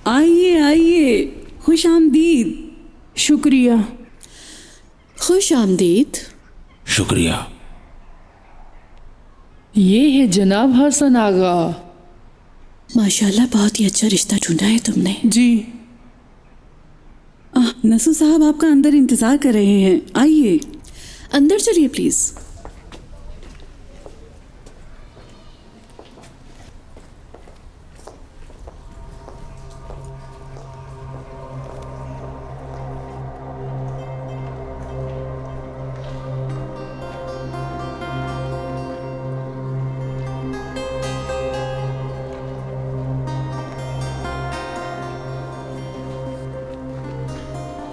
आइए आइए, खुश आमदीद। शुक्रिया। खुश आमदीद। शुक्रिया। ये है जनाब हसन आगा। माशाल्लाह बहुत ही अच्छा रिश्ता ढूंढा है तुमने। जी। नसू साहब आपका अंदर इंतजार कर रहे हैं, आइए। अंदर चलिए प्लीज।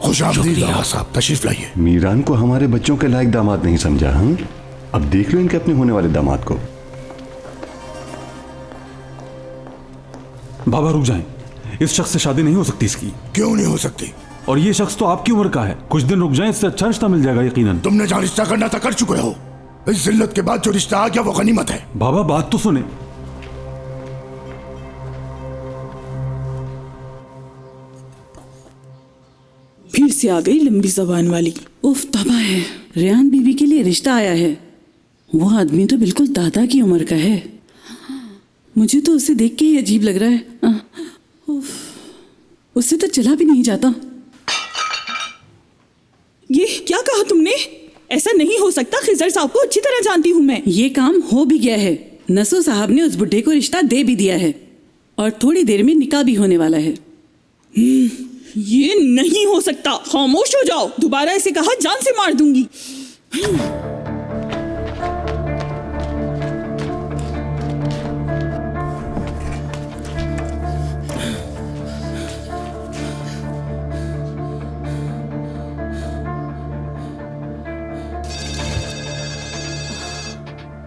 खुशामदीद आगा साहब, तशरीफ लाइए। मीरान को हमारे बच्चों के लायक दामाद नहीं समझा। हम अब देख लो इनके अपने होने वाले दामाद को। बाबा रुक जाएं, इस शख्स से शादी नहीं हो सकती इसकी। क्यों नहीं हो सकती? और ये शख्स तो आपकी उम्र का है, कुछ दिन रुक जाएं, इससे अच्छा रिश्ता मिल जाएगा यकीनन। तुमने जहाँ रिश्ता करना था कर चुके हो। इस जिल्लत के बाद जो रिश्ता आ गया वो गनीमत है। बाबा बात तो सुने। फिर से आ गई लंबी जबान वाली। उफ, तबाह है। रेहान बीवी के लिए रिश्ता आया है। वो आदमी तो बिल्कुल दादा की उम्र का है। मुझे तो उसे देख के ही अजीब लग रहा है। उफ, उससे तो चला भी नहीं जाता। ये क्या कहा तुमने? ऐसा नहीं हो सकता, खिजर साहब को अच्छी तरह जानती हूँ मैं। ये काम हो भी गया है। नसू साहब ने उस बुड्ढे को रिश्ता दे भी दिया है और थोड़ी देर में निकाह भी होने वाला है। ये नहीं हो सकता, खामोश हो जाओ। दोबारा ऐसे कहा जान से मार दूंगी।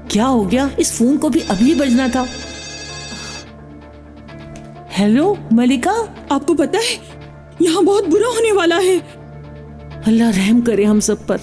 क्या हो गया? इस फोन को भी अभी बजना था। हेलो मलिका, आपको पता है यहाँ बहुत बुरा होने वाला है। अल्लाह रहम करे हम सब पर।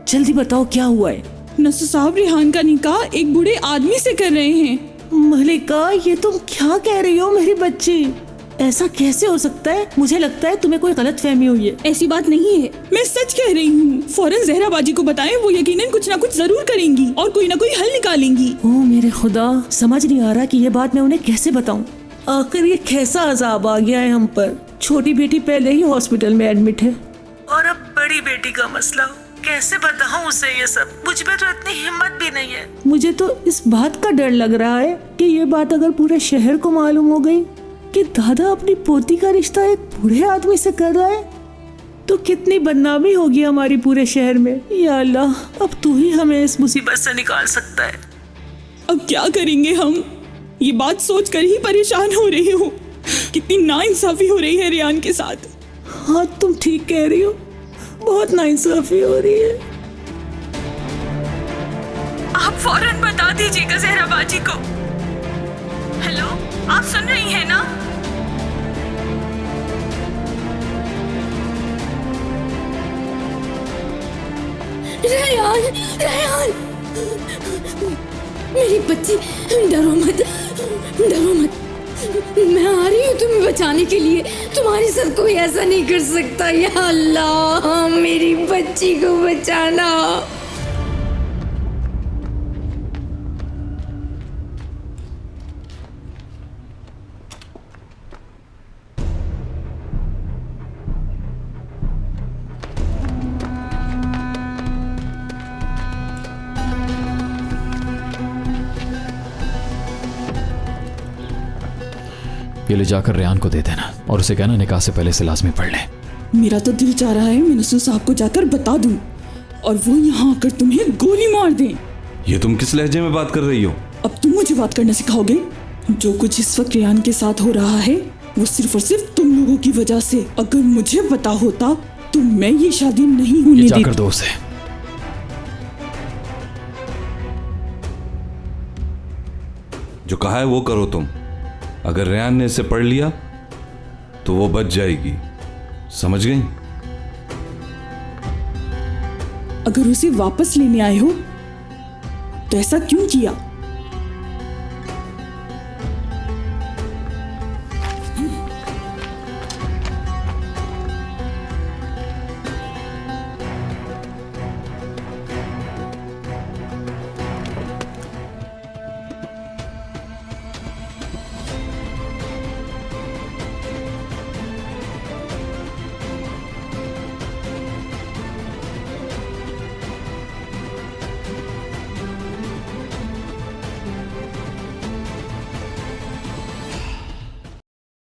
जल्दी बताओ क्या हुआ है? नसर साहब रेहान का निकाह एक बूढ़े आदमी से कर रहे हैं। मलिका, ये तुम क्या कह रही हो मेरी बच्ची? ऐसा कैसे हो सकता है? मुझे लगता है तुम्हें कोई गलत फहमी हुई है। ऐसी बात नहीं है, मैं सच कह रही हूँ। फौरन जहरा बाजी को बताएं, वो यकीनन कुछ ना कुछ जरूर करेंगी और कोई ना कोई हल निकालेंगी। ओ मेरे खुदा, समझ नहीं आ रहा कि ये बात मैं उन्हें कैसे बताऊं। आखिर ये कैसा अजाब आ गया है हम पर। छोटी बेटी पहले ही हॉस्पिटल में एडमिट है और अब बड़ी बेटी का मसला। कैसे बताऊं उसे ये सब? मुझ में तो इतनी हिम्मत भी नहीं है। मुझे तो इस बात का डर लग रहा है कि ये बात अगर पूरे शहर को मालूम हो गई कि दादा अपनी पोती का रिश्ता एक बूढ़े आदमी से कर रहा है, तो कितनी बदनामी होगी हमारी पूरे शहर में। या अल्लाह, अब तू ही हमें इस मुसीबत से निकाल सकता है। अब क्या करेंगे हम? ये बात सोचकर ही परेशान हो रही हूँ। कितनी नाइंसाफी हो रही है रेहान के साथ। हाँ, तुम ठीक कह रही हो, बहुत नाइंसाफी हो रही है। आप फौरन बता दीजिएगा जहरा बाजी को। हेलो, आप सुन रही हैं ना? रेहान, रेहान, मेरी बच्ची, डरो मत, डरो मत। मैं आ रही हूँ तुम्हें बचाने के लिए। तुम्हारे साथ कोई ऐसा नहीं कर सकता। या अल्लाह, मेरी बच्ची को बचाना। ये ले जाकर रेहान को दे देना और उसे कहना निकाह से पहले से लाजमी पढ़ ले। मेरा तो दिल चाह रहा है मैं नसर साहब को जाकर बता दूं और वो यहाँ आकर तुम्हें गोली मार दें। ये तुम किस लहजे में बात कर रही हो? अब तुम मुझे बात करना सिखाओगे? जो कुछ इस वक्त रेहान के साथ हो रहा है वो सिर्फ और सिर्फ तुम लोगों की वजह से। अगर मुझे पता होता तो मैं ये शादी नहीं होने देती। जाकर दो उसे। जो कहा है वो करो तुम। अगर रेहान ने इसे पढ़ लिया तो वो बच जाएगी, समझ गई? अगर उसे वापस लेने आए हो तो ऐसा क्यों किया?